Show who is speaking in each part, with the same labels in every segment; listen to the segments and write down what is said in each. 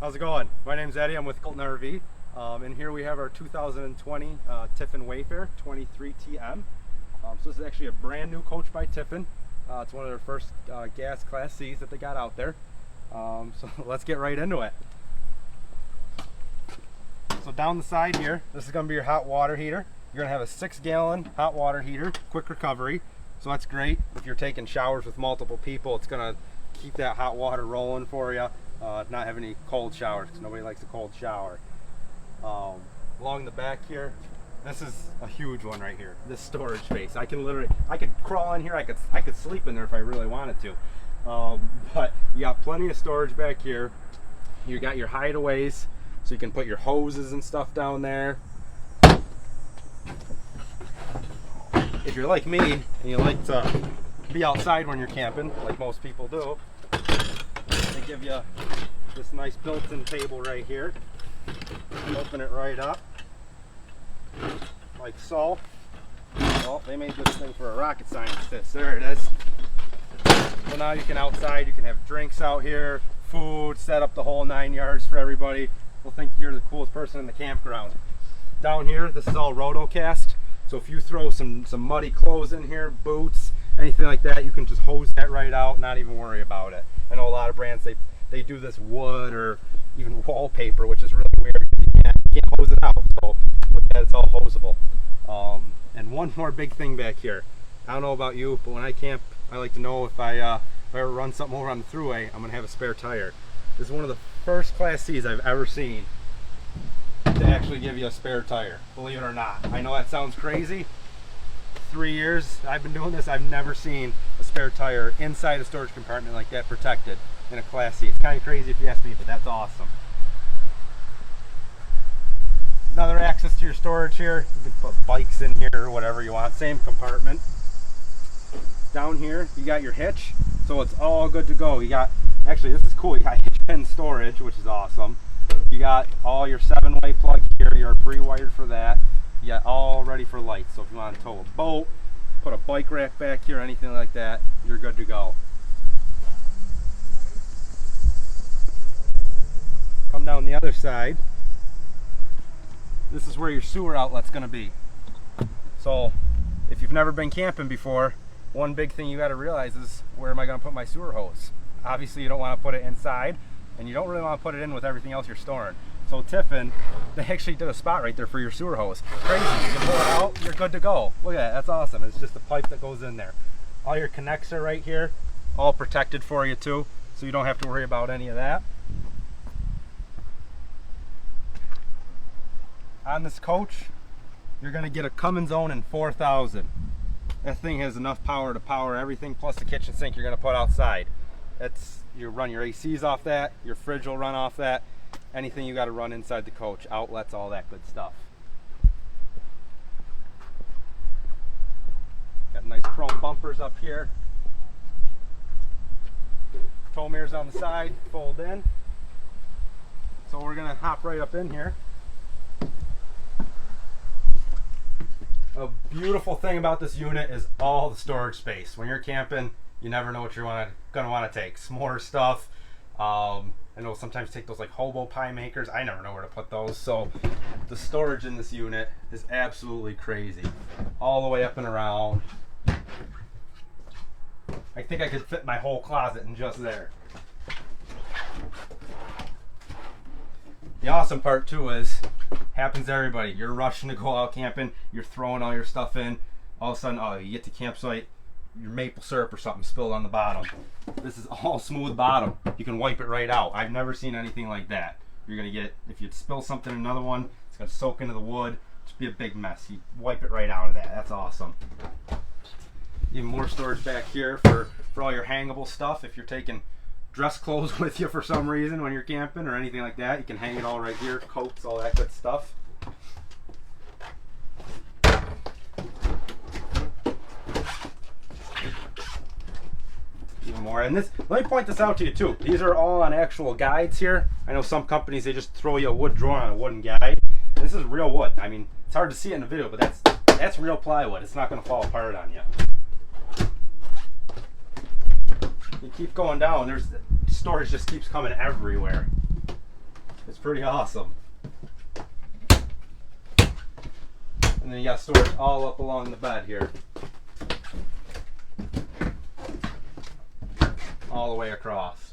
Speaker 1: How's it going? My name's Eddie. I'm with Colton RV. And here we have our 2020 Tiffin Wayfarer 23 TM. So this is actually a brand new coach by Tiffin. It's one of their first gas Class C's that they got out there. So let's get right into it. So down the side here, this is going to be your hot water heater. You're going to have a 6-gallon hot water heater, quick recovery. So that's great if you're taking showers with multiple people. It's going to keep that hot water rolling for you. Not have any cold showers because nobody likes a cold shower. Along the back here, this is a huge one right here. This storage space. I could crawl in here. I could sleep in there if I really wanted to. But you got plenty of storage back here. You got your hideaways, so you can put your hoses and stuff down there. If you're like me and you like to be outside when you're camping, like most people do, they give you this nice built-in table right here. Open it right up, like so. Well, they made this thing for a rocket scientist. There it is. So now you can outside, you can have drinks out here, food, set up the whole 9 yards for everybody. They'll think you're the coolest person in the campground. Down here, this is all rotocast. So if you throw some muddy clothes in here, boots, anything like that, you can just hose that right out, not even worry about it. I know a lot of brands, they do this wood or even wallpaper, which is really weird because you can't hose it out. So with that, it's all hosable. And one more big thing back here. I don't know about you, but when I camp, I like to know if I ever run something over on the thruway, I'm gonna have a spare tire. This is one of the first Class C's I've ever seen to actually give you a spare tire, believe it or not. I know that sounds crazy. 3 years I've been doing this, I've never seen a spare tire inside a storage compartment like that protected in a Class C. It's kind of crazy if you ask me, but that's awesome. Another access to your storage here. You can put bikes in here or whatever you want. Same compartment. Down here, you got your hitch, so it's all good to go. You got, actually this is cool, you got hitch pin storage, which is awesome. You got all your 7-way plug here, you're pre-wired for that. You got all ready for lights, so if you want to tow a boat, put a bike rack back here, anything like that, you're good to go. Come down the other side. This is where your sewer outlet's going to be. So if you've never been camping before, one big thing you got to realize is, where am I going to put my sewer hose? Obviously you don't want to put it inside, and you don't really want to put it in with everything else you're storing. So Tiffin, they actually did a spot right there for your sewer hose. Crazy, you pull it out, you're good to go. Look at that, that's awesome. It's just a pipe that goes in there. All your connects are right here, all protected for you too, so you don't have to worry about any of that. On this coach, you're gonna get a Cummins Onan 4000. That thing has enough power to power everything, plus the kitchen sink you're gonna put outside. You run your ACs off that, your fridge will run off that, anything you gotta run inside the coach, outlets, all that good stuff. Got nice chrome bumpers up here. Tow mirrors on the side, fold in. So we're gonna hop right up in here. A beautiful thing about this unit is all the storage space. When you're camping, you never know what you're gonna want to take. S'more stuff. I know sometimes take those like hobo pie makers. I never know where to put those. So the storage in this unit is absolutely crazy. All the way up and around. I think I could fit my whole closet in just there. The awesome part too is, happens to everybody. You're rushing to go out camping, you're throwing all your stuff in, all of a sudden, oh, you get to campsite, your maple syrup or something spilled on the bottom. This is all smooth bottom. You can wipe it right out. I've never seen anything like that. You're gonna get, if you spill something in another one, it's gonna soak into the wood, just be a big mess. You wipe it right out of that. That's awesome. Even more storage back here for all your hangable stuff. If you're taking dress clothes with you for some reason when you're camping or anything like that, you can hang it all right here, coats, all that good stuff. Even more. And this, let me point this out to you too. These are all on actual guides here. I know some companies, they just throw you a wood drawer on a wooden guide. And this is real wood. I mean, it's hard to see it in the video, but that's real plywood. It's not going to fall apart on you. You keep going down, there's storage just keeps coming everywhere. pretty awesome. And then you got storage all up along the bed here. All the way across.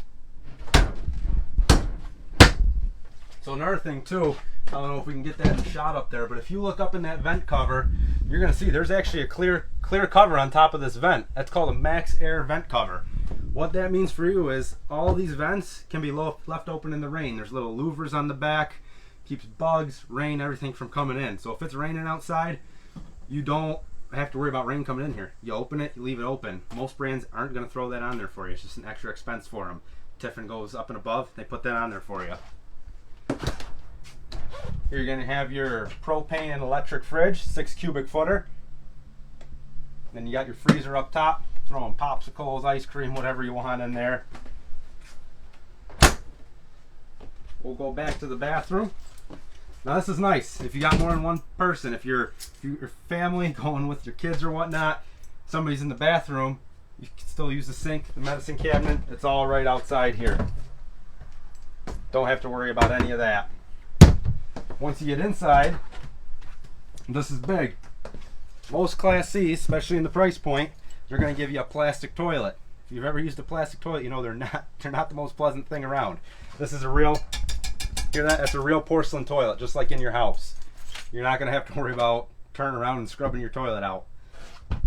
Speaker 1: So another thing too, I don't know if we can get that shot up there, but if you look up in that vent cover, you're going to see there's actually a clear cover on top of this vent. That's called a max air vent cover. What that means for you is all these vents can be left open in the rain. There's little louvers on the back, keeps bugs, rain, everything from coming in. So if it's raining outside, you don't have to worry about rain coming in here. You open it, you leave it open. Most brands aren't going to throw that on there for you. It's just an extra expense for them. Tiffin goes up and above, they put that on there for you. Here you're going to have your propane and electric fridge, 6 cubic footer. Then you got your freezer up top, throwing popsicles, ice cream, whatever you want in there. We'll go back to the bathroom. Now this is nice if you got more than one person. If you're family going with your kids or whatnot, somebody's in the bathroom, you can still use the sink, the medicine cabinet. It's all right outside here. Don't have to worry about any of that. Once you get inside, this is big. Most Class C's, especially in the price point, they're going to give you a plastic toilet. If you've ever used a plastic toilet, you know they're not the most pleasant thing around. This is a real, hear that? That's a real porcelain toilet, just like in your house. You're not going to have to worry about turning around and scrubbing your toilet out.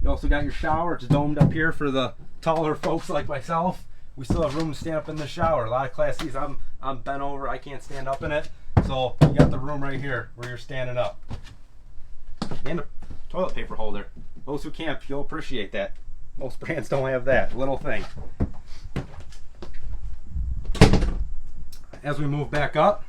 Speaker 1: You also got your shower. It's domed up here for the taller folks like myself. We still have room to stand up in the shower. A lot of Class C's, I'm bent over. I can't stand up in it. So you got the room right here where you're standing up. And a toilet paper holder. Those who camp, you'll appreciate that. Most brands don't have that little thing. As we move back up,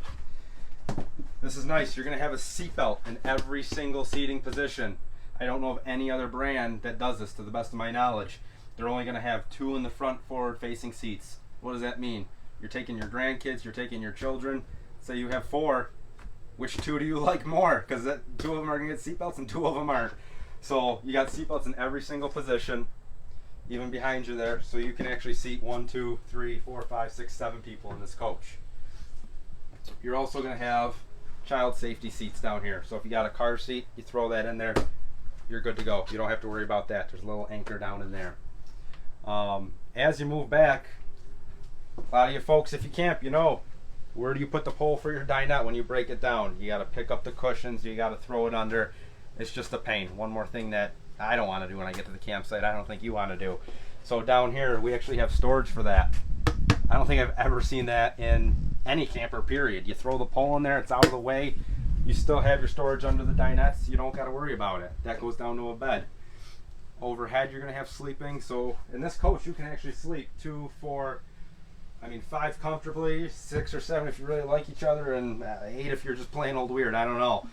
Speaker 1: this is nice. You're going to have a seat belt in every single seating position. I don't know of any other brand that does this to the best of my knowledge. They're only going to have 2 in the front forward facing seats. What does that mean? You're taking your grandkids, you're taking your children. Say you have 4. Which 2 do you like more? Because 2 of them are going to get seatbelts and 2 of them aren't. So you got seatbelts in every single position, even behind you there. So you can actually seat 1, 2, 3, 4, 5, 6, 7 people in this coach. You're also going to have child safety seats down here. So if you got a car seat, you throw that in there, you're good to go. You don't have to worry about that. There's a little anchor down in there. As you move back, a lot of you folks, if you camp, you know, where do you put the pole for your dinette when you break it down? You got to pick up the cushions, you got to throw it under. It's just a pain. One more thing that I don't want to do when I get to the campsite, I don't think you want to do. So down here, we actually have storage for that. I don't think I've ever seen that in any camper, period. You throw the pole in there, it's out of the way. You still have your storage under the dinettes. You don't got to worry about it. That goes down to a bed. Overhead, you're going to have sleeping. So in this coach, you can actually sleep 2, 4, 5 comfortably, 6 or 7 if you really like each other, and 8 if you're just plain old weird. I don't know.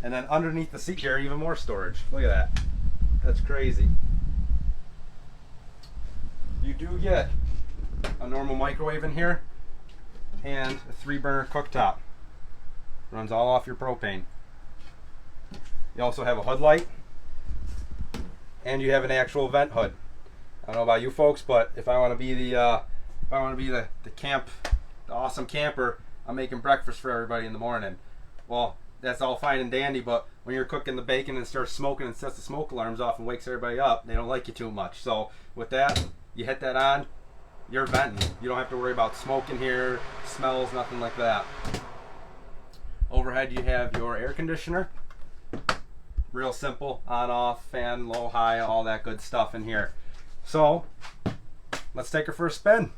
Speaker 1: And then underneath the seat here, even more storage. Look at that. That's crazy. You do get a normal microwave in here and a 3-burner cooktop. Runs all off your propane. You also have a hood light, and you have an actual vent hood. I don't know about you folks, but if I want to be the awesome camper, I'm making breakfast for everybody in the morning. Well, that's all fine and dandy, but when you're cooking the bacon and starts smoking and sets the smoke alarms off and wakes everybody up, they don't like you too much. So with that, you hit that on, you're venting. You don't have to worry about smoke in here, smells, nothing like that. Overhead, you have your air conditioner. Real simple, on, off, fan, low, high, all that good stuff in here. So, let's take her for a spin.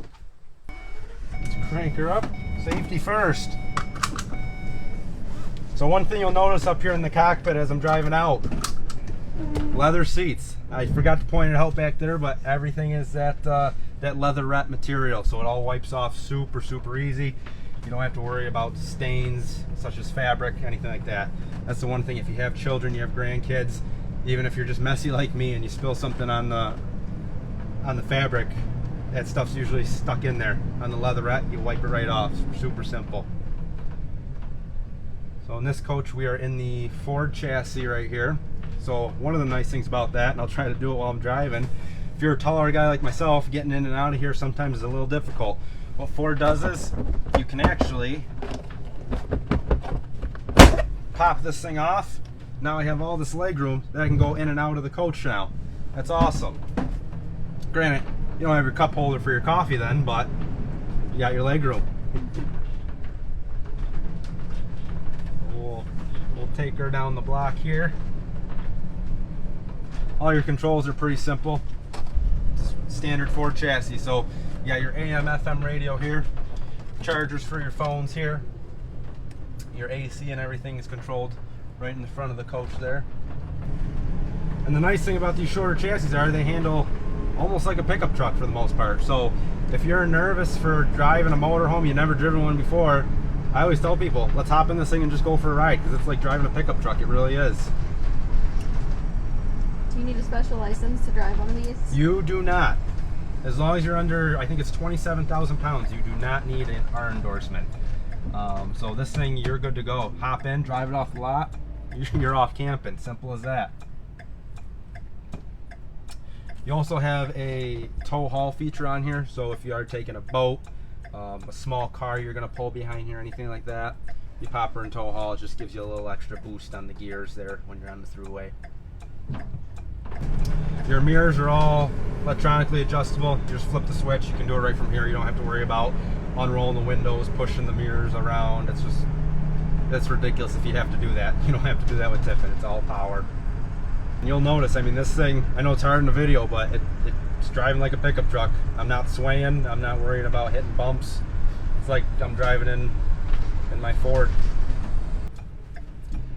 Speaker 1: Let's crank her up. Safety first. So one thing you'll notice up here in the cockpit as I'm driving out, leather seats. I forgot to point it out back there, but everything is that leatherette material, so it all wipes off super easy. You don't have to worry about stains such as fabric, anything like that. That's the one thing. If you have children, you have grandkids, even if you're just messy like me and you spill something on the fabric, that stuff's usually stuck in there. On the leatherette, you wipe it right off. Super simple. So in this coach, we are in the Ford chassis right here. So one of the nice things about that, and I'll try to do it while I'm driving, if you're a taller guy like myself, getting in and out of here sometimes is a little difficult. what Ford does is you can actually pop this thing off. Now I have all this leg room that I can go in and out of the coach now. That's awesome. Granted, you don't have your cup holder for your coffee then, but you got your leg room. We'll take her down the block here. All your controls are pretty simple. Standard Ford chassis. So you got your AM, FM radio here, chargers for your phones here. Your AC and everything is controlled right in the front of the coach there. And the nice thing about these shorter chassis are they handle almost like a pickup truck for the most part. So if you're nervous for driving a motorhome, you've never driven one before, I always tell people, let's hop in this thing and just go for a ride, because it's like driving a pickup truck. It really is.
Speaker 2: Do you need a special license to drive one of these?
Speaker 1: You do not. As long as you're under, I think it's 27,000 pounds, you do not need our endorsement. So this thing, you're good to go. Hop in, drive it off the lot, you're off camping. Simple as that. You also have a tow haul feature on here, so if you are taking a boat, a small car you're going to pull behind here, anything like that, you pop her in tow haul. It just gives you a little extra boost on the gears there when you're on the throughway. Your mirrors are all electronically adjustable. You just flip the switch, you can do it right from here. You don't have to worry about unrolling the windows, pushing the mirrors around. That's ridiculous if you have to do that. You don't have to do that with Tiffin. It's all power. And you'll notice, I mean, this thing, I know it's hard in the video, but it's driving like a pickup truck. I'm not swaying, I'm not worried about hitting bumps. It's like I'm driving in my Ford.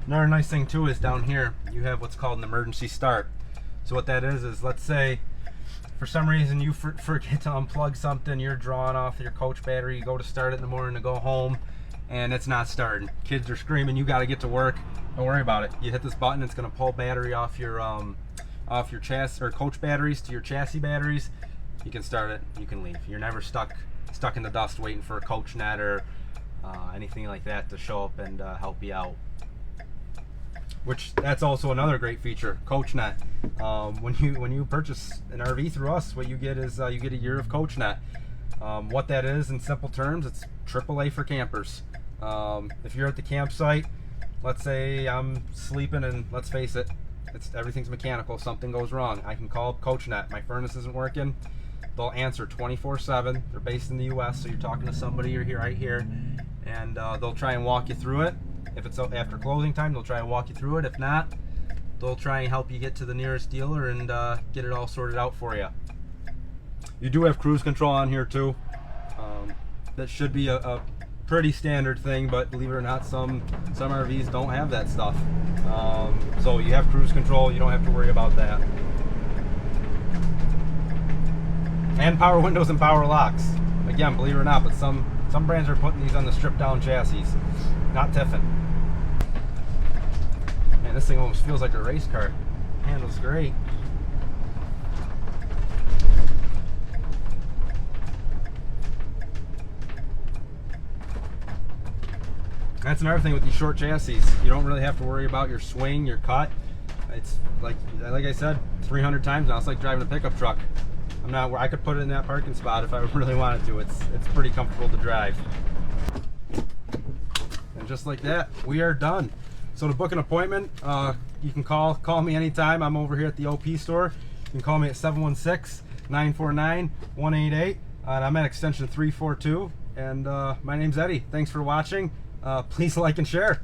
Speaker 1: Another nice thing too is down here, you have what's called an emergency start. So what that is let's say for some reason you forget to unplug something, you're drawing off your coach battery, you go to start it in the morning to go home, and it's not starting. Kids are screaming, you got to get to work. Don't worry about it. You hit this button, it's going to pull battery off your chassis or coach batteries to your chassis batteries. You can start it, you can leave. You're never stuck in the dust waiting for a coach net or anything like that to show up and help you out. Which that's also another great feature, CoachNet. When you purchase an RV through us, what you get is you get a year of CoachNet. What that is in simple terms, it's AAA for campers. If you're at the campsite, let's say I'm sleeping and let's face it, everything's mechanical, something goes wrong. I can call CoachNet, my furnace isn't working. They'll answer 24/7. They're based in the US, so you're talking to somebody, you're here right here, and they'll try and walk you through it. If it's after closing time, they'll try and walk you through it. If not, they'll try and help you get to the nearest dealer and get it all sorted out for you. You do have cruise control on here too. That should be a pretty standard thing, but believe it or not, some RVs don't have that stuff. So you have cruise control, you don't have to worry about that. And power windows and power locks. Again, believe it or not, but some brands are putting these on the stripped down chassis. Not Tiffin. Man, this thing almost feels like a race car. Handles great. That's another thing with these short chassis. You don't really have to worry about your swing, your cut. It's like I said 300 times now, it's like driving a pickup truck. I could put it in that parking spot if I really wanted to. It's pretty comfortable to drive. And just like that, we are done. So to book an appointment, you can call me anytime. I'm over here at the OP store. You can call me at 716-949-188. And I'm at extension 342. And my name's Eddie. Thanks for watching. Please like and share.